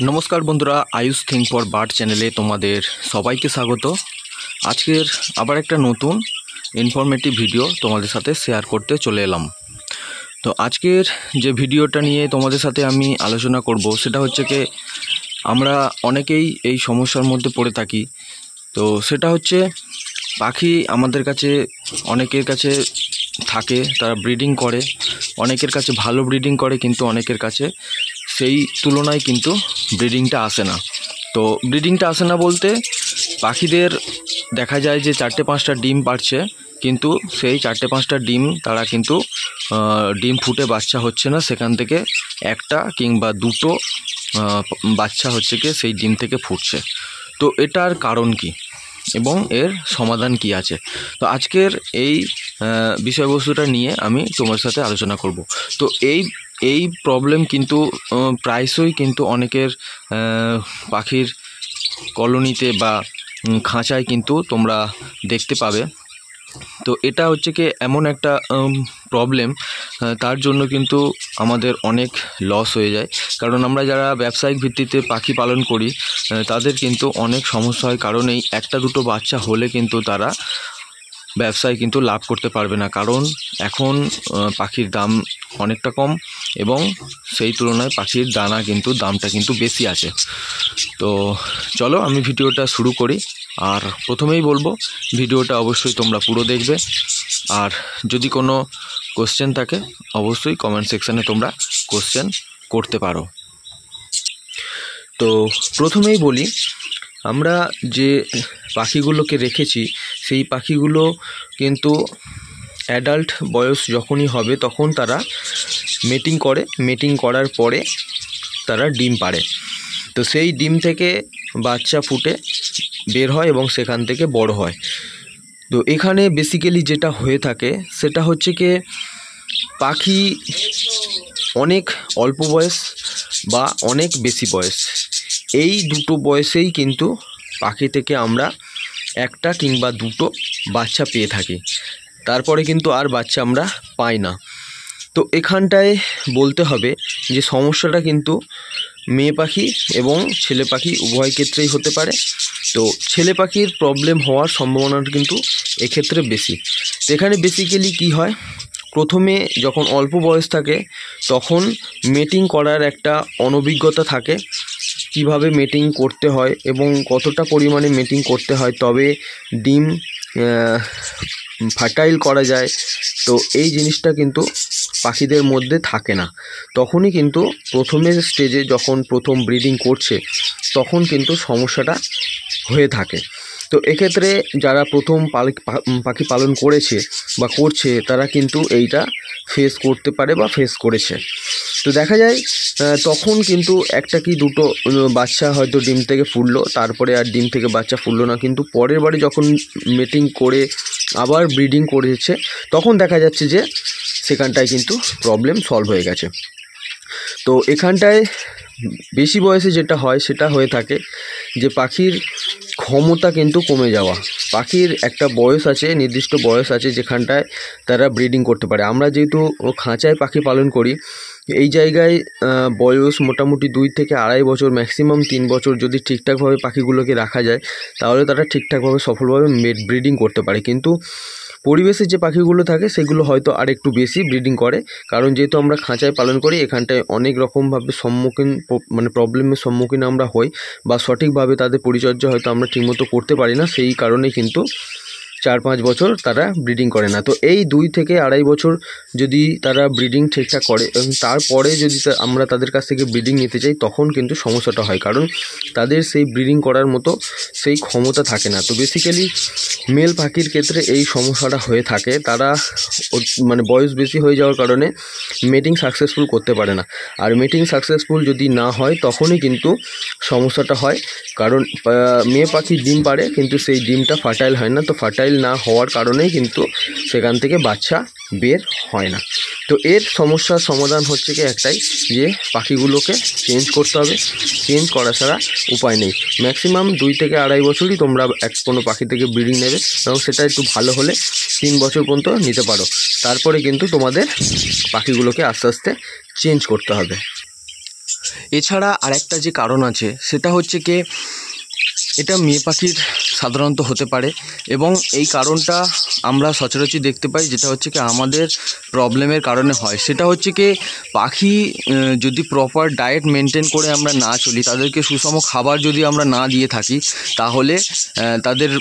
নমস্কার বন্ধুরা, Ayush think for bird চ্যানেলে তোমাদের সবাইকে স্বাগত। আজকের আবার একটা নতুন ইনফরমেটিভ ভিডিও তোমাদের সাথে শেয়ার করতে চলে এলাম। তো আজকের যে ভিডিওটা নিয়ে তোমাদের সাথে আমি আলোচনা করব সেটা হচ্ছে কি, আমরা অনেকেই এই সমস্যার মধ্যে পড়ে থাকি। তো সেটা হচ্ছে পাখি আমাদের কাছে, অনেকের কাছে থাকে, তারা ব্রিডিং করে, অনেকের কাছে ভালো ব্রিডিং করে, কিন্তু অনেকের কাছে সেই তুলনায় কিন্তু ব্রিডিংটা আসে না। তো ব্রিডিংটা আসে না বলতে পাখিদের দেখা যায় যে 4-5টা ডিম পাড়ছে, কিন্তু সেই 4-5টা ডিম তারা কিন্তু ডিম ফুটে বাচ্চা হচ্ছে না, সেখান থেকে একটা কিংবা দুটো বাচ্চা হচ্ছে কি সেই ডিম থেকে ফুটছে। তো এটার কারণ কি এবং এর সমাধান কি আছে, তো আজকের এই বিষয়বস্তুটা নিয়ে আমি তোমার সাথে আলোচনা করব। তো এই প্রবলেম কিন্তু প্রায়শই কিন্তু অনেকের পাখির কলোনিতে বা খাঁচায় কিন্তু তোমরা দেখতে পাবে। তো এটা হচ্ছে কি এমন একটা প্রবলেম, তার জন্য কিন্তু আমাদের অনেক লস হয়ে যায়। কারণ আমরা যারা ব্যবসায়িক ভিত্তিতে পাখি পালন করি তাদের কিন্তু অনেক সমস্যা হয়, কারণ এই একটা দুটো বাচ্চা হলে কিন্তু তারা ব্যবসায় কিন্তু লাভ করতে পারবে না, কারণ এখন পাখির দাম অনেকটা কম এবং সেই তুলনায় পাখির দানা কিন্তু দামটা কিন্তু বেশি আছে। তো চলো আমি ভিডিওটা শুরু করি। আর প্রথমেই বলবো, ভিডিওটা অবশ্যই তোমরা পুরো দেখবে, আর যদি কোনো কোশ্চেন থাকে অবশ্যই কমেন্ট সেকশানে তোমরা কোশ্চেন করতে পারো। তো প্রথমেই বলি, আমরা যে পাখিগুলোকে রেখেছি সেই পাখিগুলো কিন্তু অ্যাডাল্ট বয়স যখনই হবে তখন তারা মেটিং করে, মেটিং করার পরে তারা ডিম পাড়ে। তো সেই ডিম থেকে বাচ্চা ফুটে বের হয় এবং সেখান থেকে বড় হয়। তো এখানে বেসিক্যালি যেটা হয়ে থাকে সেটা হচ্ছে কি, পাখি অনেক অল্প বয়স বা অনেক বেশি বয়স, এই দুটো বয়সেই কিন্তু পাখি থেকে আমরা একটা কিংবা দুটো বাচ্চা পেয়ে থাকি, তারপরে কিন্তু আর বাচ্চা আমরা পাই না। তো এখানটায় বলতে হবে যে সমস্যাটা কিন্তু মেয়ে পাখি এবং ছেলে পাখি উভয় ক্ষেত্রেই হতে পারে। তো ছেলে পাখির প্রবলেম হওয়ার সম্ভাবনাটা কিন্তু এক্ষেত্রে বেশি। তো এখানে বেসিক্যালি কি হয়, প্রথমে যখন অল্প বয়স থাকে তখন মেটিং করার একটা অনভিজ্ঞতা থাকে, কিভাবে মেটিং করতে হয় এবং কতটা পরিমাণে মেটিং করতে হয় তবে ডিম ফার্টাইল করা যায়। তো এই জিনিসটা কিন্তু পাখিদের মধ্যে থাকে না। তখনই কিন্তু প্রথমের স্টেজে যখন প্রথম ব্রিডিং করছে তখন কিন্তু সমস্যাটা হয়ে থাকে। তো এক্ষেত্রে যারা প্রথম পাখি পালন করেছে বা করছে তারা কিন্তু এইটা ফেস করতে পারে বা ফেস করেছে। তো দেখা যায় তখন কিন্তু একটা কি দুটো বাচ্চা হয়তো ডিম থেকে ফুটলো, তারপরে আর ডিম থেকে বাচ্চা ফুটলো না, কিন্তু পরের বারে যখন মেটিং করে আবার ব্রিডিং করেছে তখন দেখা যাচ্ছে যে সেখানটায় কিন্তু প্রবলেম সলভ হয়ে গেছে। তো এখানটায় বেশি বয়সে যেটা হয় সেটা হয়ে থাকে যে পাখির ক্ষমতা কিন্তু কমে যাওয়া। পাখির একটা বয়স আছে, নির্দিষ্ট বয়স আছে যেখানটায় তারা ব্রিডিং করতে পারে। আমরা যেহেতু খাঁচায় পাখি পালন করি, এই জায়গায় বয়স মোটামুটি 2 থেকে 2.5 বছর, ম্যাক্সিমাম 3 বছর যদি ঠিকঠাকভাবে পাখিগুলোকে রাখা যায় তাহলে তারা ঠিকঠাকভাবে সফলভাবে ব্রিডিং করতে পারে। কিন্তু পরিবেশে যে পাখিগুলো থাকে সেগুলো হয়তো আর একটু বেশি ব্রিডিং করে, কারণ যেহেতু আমরা খাঁচায় পালন করি এখানটায় অনেক রকমভাবে প্রবলেমের সম্মুখীন আমরা হই, বা সঠিকভাবে তাদের পরিচর্যা হয়তো আমরা ঠিকমতো করতে পারি না, সেই কারণে কিন্তু 4-5 বছর তারা ব্রিডিং করে না। তো এই 2 থেকে 2.5 বছর যদি তারা ব্রিডিং ঠিকঠাক করে এবং তারপরে যদি আমরা তাদের কাছ থেকে ব্রিডিং নিতে চাই তখন কিন্তু সমস্যাটা হয়, কারণ তাদের সেই ব্রিডিং করার মতো সেই ক্ষমতা থাকে না। তো বেসিক্যালি মেল পাখির ক্ষেত্রে এই সমস্যাটা হয়ে থাকে, তারা বয়স বেশি হয়ে যাওয়ার কারণে মেটিং সাকসেসফুল করতে পারে না। আর মেটিং সাকসেসফুল যদি না হয় তখনই কিন্তু সমস্যাটা হয়, কারণ মেয়ে পাখি ডিম পাড়ে কিন্তু সেই ডিমটা ফার্টাইল হয় না। তো ফার্টাইল না হওয়ার কারণেই কিন্তু সেখান থেকে বাচ্চা বের হয় না। তো এর সমস্যার সমাধান হচ্ছে কি একটাই, যে পাখিগুলোকে চেঞ্জ করতে হবে, চেঞ্জ করা ছাড়া উপায় নেই। ম্যাক্সিমাম 2 থেকে 2.5 বছরই তোমরা কোনো পাখি থেকে ব্রিডিং নেবে এবং সেটা একটু ভালো হলে 3 বছর পর্যন্ত নিতে পারো। তারপরে কিন্তু তোমাদের পাখিগুলোকে আস্তে আস্তে চেঞ্জ করতে হবে। এছাড়া আরেকটা যে কারণ আছে সেটা হচ্ছে কি এটা মেয়ে পাখির সাধারণত হতে পারে, এবং এই কারণটা আমরা সচরাচর দেখতে পাই, যেটা হচ্ছে কি আমাদের প্রবলেমের কারণে হয়। সেটা হচ্ছে কি পাখি যদি প্রপার ডায়েট মেনটেন করে আমরা না চলি, তাদেরকে সুষম খাবার যদি আমরা না দিয়ে থাকি, তাহলে তাদের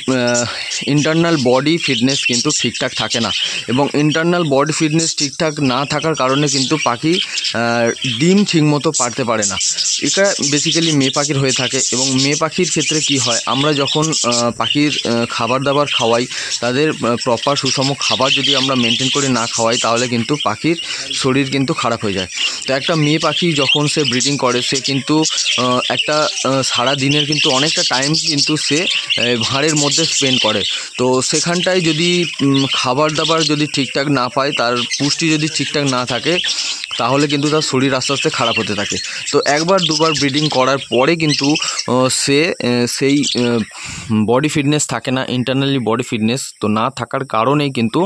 ইন্টারনাল বডি ফিটনেস কিন্তু ঠিকঠাক থাকে না, এবং ইন্টারনাল বডি ফিটনেস ঠিকঠাক না থাকার কারণে কিন্তু পাখি ডিম ঠিকমতো পারতে পারে না। এটা বেসিক্যালি মেয়ে পাখির হয়ে থাকে। এবং মেয়ে পাখির ক্ষেত্রে কি হয়, আমরা যখন পাখির খাবার দাবার খাওয়াই, তাদের প্রপার সুষম খাবার যদি আমরা মেনটেন করে না খাওয়াই, তাহলে কিন্তু পাখির শরীর কিন্তু খারাপ হয়ে যায়। তো একটা মেয়ে পাখি যখন সে ব্রিডিং করে, সে কিন্তু একটা সারা দিনের কিন্তু অনেকটা টাইম কিন্তু সে ভাঁড়ের মধ্যে স্পেন্ড করে। তো সেখানটায় যদি খাবার দাবার যদি ঠিকঠাক না পায়, তার পুষ্টি যদি ঠিকঠাক না থাকে, তাহলে কিন্তু তার শরীর আস্তে আস্তে খারাপ হতে থাকে। তো একবার দুবার ব্রিডিং করার পরে কিন্তু সে সেই বডি ফিটনেস থাকে না, ইন্টারনালি বডি ফিটনেস তো না থাকার কারণেই কিন্তু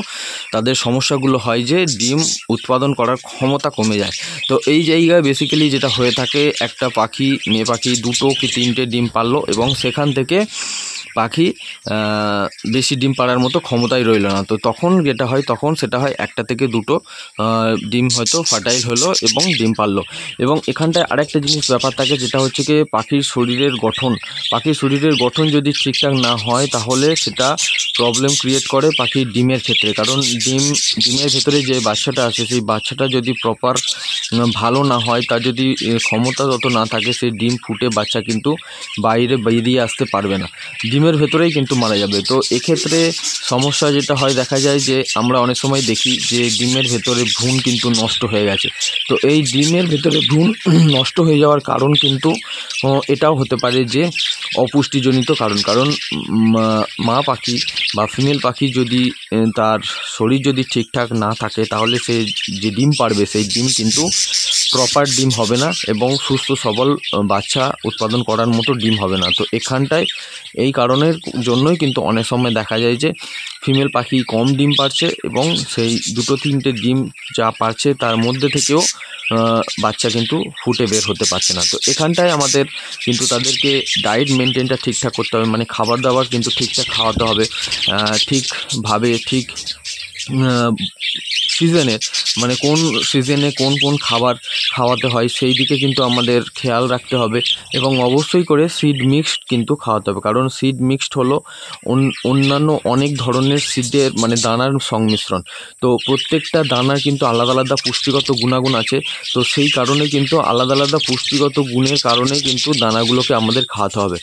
তাদের সমস্যাগুলো হয়, যে ডিম উৎপাদন করার ক্ষমতা কমে যায়। তো এই জায়গায় বেসিক্যালি যেটা হয়ে থাকে, একটা পাখি মেয়ে পাখি 2 কি 3টে ডিম পারলো, এবং সেখান থেকে পাখি বেশি ডিম পাড়ার মতো ক্ষমতাই রইল না। তো তখন যেটা হয়, তখন সেটা হয় 1টা থেকে 2টো ডিম হয়তো ফার্টাইল হলো এবং ডিম পারলো। এবং এখানটায় আরেকটা জিনিস ব্যাপার থাকে, যেটা হচ্ছে কি পাখির শরীরের গঠন যদি ঠিকঠাক না হয়, তাহলে সেটা প্রবলেম ক্রিয়েট করে পাখির ডিমের ক্ষেত্রে। কারণ ডিমের ভেতরে যে বাচ্চাটা আছে, সেই বাচ্চাটা যদি প্রপার ভালো না হয়, তার যদি ক্ষমতা তত না থাকে, সেই ডিম ফুটে বাচ্চা কিন্তু বাইরে বেরিয়ে আসতে পারবে না, ডিমের ভেতরেই কিন্তু মারা যাবে। তো এক্ষেত্রে সমস্যা যেটা হয়, দেখা যায় যে আমরা অনেক সময় দেখি যে ডিমের ভেতরে ভ্রূণ কিন্তু নষ্ট হয়ে গেছে। তো এই ডিমের ভেতরে ভ্রূণ নষ্ট হয়ে যাওয়ার কারণ কিন্তু এটাও হতে পারে যে অপুষ্টিজনিত কারণ মা পাখি বা ফিমেল পাখি যদি তার শরীর যদি ঠিকঠাক না থাকে, তাহলে সে যে ডিম পারবে, সেই ডিম কিন্তু প্রপার ডিম হবে না, এবং সুস্থ সবল বাচ্চা উৎপাদন করার মতো ডিম হবে না। তো এখানটায় এই কারণের জন্যই কিন্তু অনেক সময় দেখা যায় যে ফিমেল পাখি কম ডিম পারছে, এবং সেই 2-3টে ডিম যা পারছে, তার মধ্যে থেকেও বাচ্চা কিন্তু ফুটে বের হতে পারছে না। তো এখানটায় আমাদের কিন্তু তাদেরকে ডায়েট মেনটেনটা ঠিকঠাক করতে হবে, মানে খাবার দাবার কিন্তু ঠিকঠাক খাওয়াতে হবে, ঠিকভাবে ঠিক সিজনে, মানে কোন সিজনে কোন খাবার খাওয়াতে হয়, সেই দিকে কিন্তু আমাদের খেয়াল রাখতে হবে। এবং অবশ্যই করে সিড মিক্সড কিন্তু খাওয়াতে হবে, কারণ সিড মিক্সড হলো অন্যান্য অনেক ধরনের সিডের মানে দানার সংমিশ্রণ। তো প্রত্যেকটা দানার কিন্তু আলাদা আলাদা পুষ্টিগত গুণাগুণ আছে। তো সেই কারণে কিন্তু আলাদা আলাদা পুষ্টিগত গুণের কারণে কিন্তু দানাগুলোকে আমাদের খাওয়াতে হবে।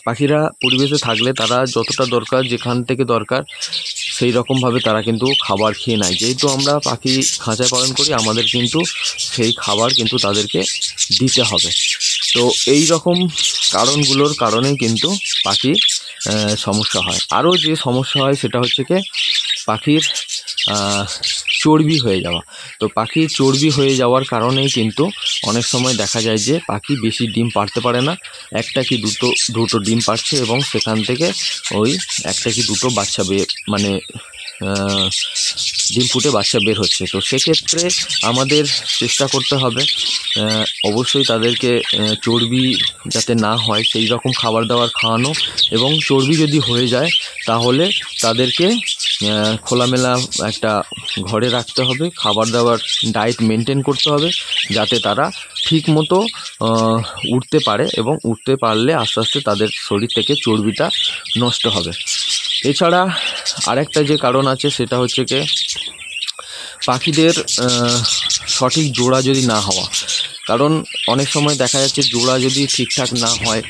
পাখিরা পরিবেশে থাকলে তারা যতটা দরকার, যেখান থেকে দরকার, সেই রকমভাবে তারা কিন্তু খাবার খেয়ে নেয়। যেহেতু আমরা পাখি খাঁচায় পালন করি, আমাদের কিন্তু সেই খাবার কিন্তু তাদেরকে দিতে হবে। তো এই রকম কারণগুলোর কারণেই কিন্তু পাখির সমস্যা হয়। আরও যে সমস্যা হয় সেটা হচ্ছে কি পাখির চর্বি হয়ে যাওয়া। তো পাখির চর্বি হয়ে যাওয়ার কারণেই কিন্তু অনেক সময় দেখা যায় যে পাখি বেশি ডিম পারতে পারে না, 1টা কি 2টো ডিম পারছে, এবং সেখান থেকে ওই 1টা কি 2টো বাচ্চা মানে ডিম ফুটে বাচ্চা বের হচ্ছে। তো সেক্ষেত্রে আমাদের চেষ্টা করতে হবে অবশ্যই তাদেরকে চর্বি যাতে না হয় সেই রকম খাবার দাবার খাওয়ানো, এবং চর্বি যদি হয়ে যায় তাহলে তাদেরকে খোলামেলা একটা ঘরে রাখতে হবে, খাবার দাবার ডায়েট মেনটেন করতে হবে, যাতে তারা ঠিক মতো উঠতে পারে, এবং উঠতে পারলে আস্তে আস্তে তাদের শরীর থেকে চর্বিটা নষ্ট হবে। এছাড়া আরেকটা যে কারণ আছে সেটা হচ্ছে কি পাখিদের সঠিক জোড়া যদি না হওয়া। কারণ অনেক সময় দেখা যাচ্ছে জোড়া যদি ঠিকঠাক না হয়,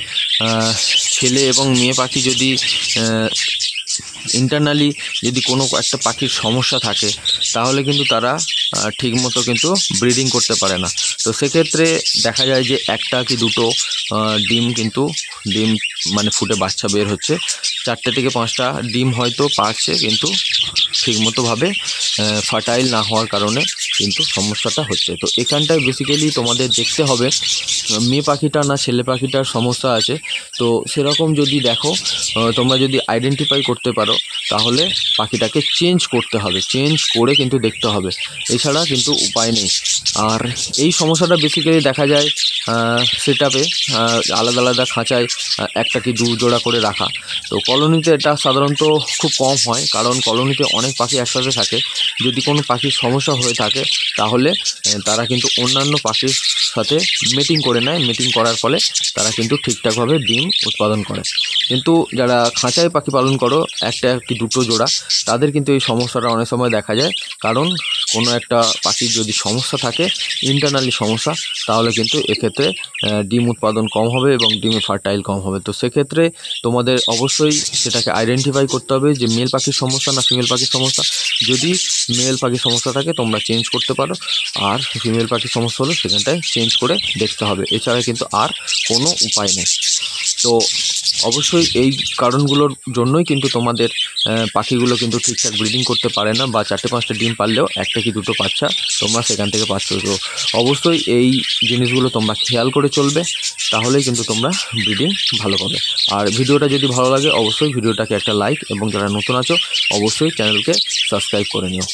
ছেলে এবং মেয়ে পাখি যদি ইন্টারনালি যদি কোনো একটা পাখির সমস্যা থাকে, তাহলে কিন্তু তারা ঠিকমতো কিন্তু ব্রিডিং করতে পারে না। তো সেক্ষেত্রে দেখা যায় যে 1টা কি 2টো ডিম মানে ফুটে বাচ্চা বের হচ্ছে, 4টে থেকে 5টা ডিম হয়তো পারছে, কিন্তু ঠিকমতোভাবে ফার্টাইল না হওয়ার কারণে কিন্তু সমস্যাটা হচ্ছে। তো এখানটায় বেসিক্যালি তোমাদের দেখতে হবে মেয়ে পাখিটা না ছেলে পাখিটার সমস্যা আছে। তো সেরকম যদি দেখো, তোমরা যদি আইডেন্টিফাই করতে পারো, তাহলে পাখিটাকে চেঞ্জ করতে হবে, চেঞ্জ করে কিন্তু দেখতে হবে, এছাড়া কিন্তু উপায় নেই। আর এই সমস্যাটা বেসিক্যালি দেখা যায় সেট আপে আলাদা আলাদা খাঁচায় একটা কি দু জোড়া করে রাখা। তো কলোনিতে এটা সাধারণত খুব কম হয়, কারণ কলোনিতে অনেক পাখি একসাথে থাকে। যদি কোনো পাখির সমস্যা হয়ে থাকে তাহলে তারা কিন্তু অন্যান্য পাখির সাথে মিটিং করে নেয়, মিটিং করার ফলে তারা কিন্তু ঠিকঠাকভাবে ডিম উৎপাদন করে। কিন্তু যারা খাঁচায় পাখি পালন করো একটা কি দুটো জোড়া, তাদের কিন্তু এই সমস্যাটা অনেক সময় দেখা যায়, কারণ কোনো একটা পাখির যদি সমস্যা থাকে, ইন্টারনালি সমস্যা, তাহলে কিন্তু এক্ষেত্রে ডিম উৎপাদন কম হবে এবং ডিমে ফার্টাইল কম হবে। তো সেক্ষেত্রে তোমাদের অবশ্যই সেটাকে আইডেন্টিফাই করতে হবে যে মেল পাখির সমস্যা না ফিমেল পাখির সমস্যা। যদি মেল পাখির সমস্যা থাকে তোমরা চেঞ্জ করতে পারো, আর ফিমেল পাখির সমস্যা হলে সেখানটায় চেঞ্জ করে দেখতে হবে, এছাড়া কিন্তু আর কোনো উপায় নেই। তো অবশ্যই এই কারণগুলোর জন্যই কিন্তু তোমাদের পাখিগুলো কিন্তু ঠিকঠাক ব্রিডিং করতে পারে না, বা 4-5টা ডিম পারলেও একটা কি দুটো বাচ্চা তোমরা সেখান থেকে পাচ্ছ। তো অবশ্যই এই জিনিসগুলো তোমরা খেয়াল করে চলবে, তাহলেই কিন্তু তোমরা ব্রিডিং ভালো পাবে। আর ভিডিওটা যদি ভালো লাগে অবশ্যই ভিডিওটাকে একটা লাইক, এবং যারা নতুন আছো অবশ্যই চ্যানেলকে সাবস্ক্রাইব করে নিও।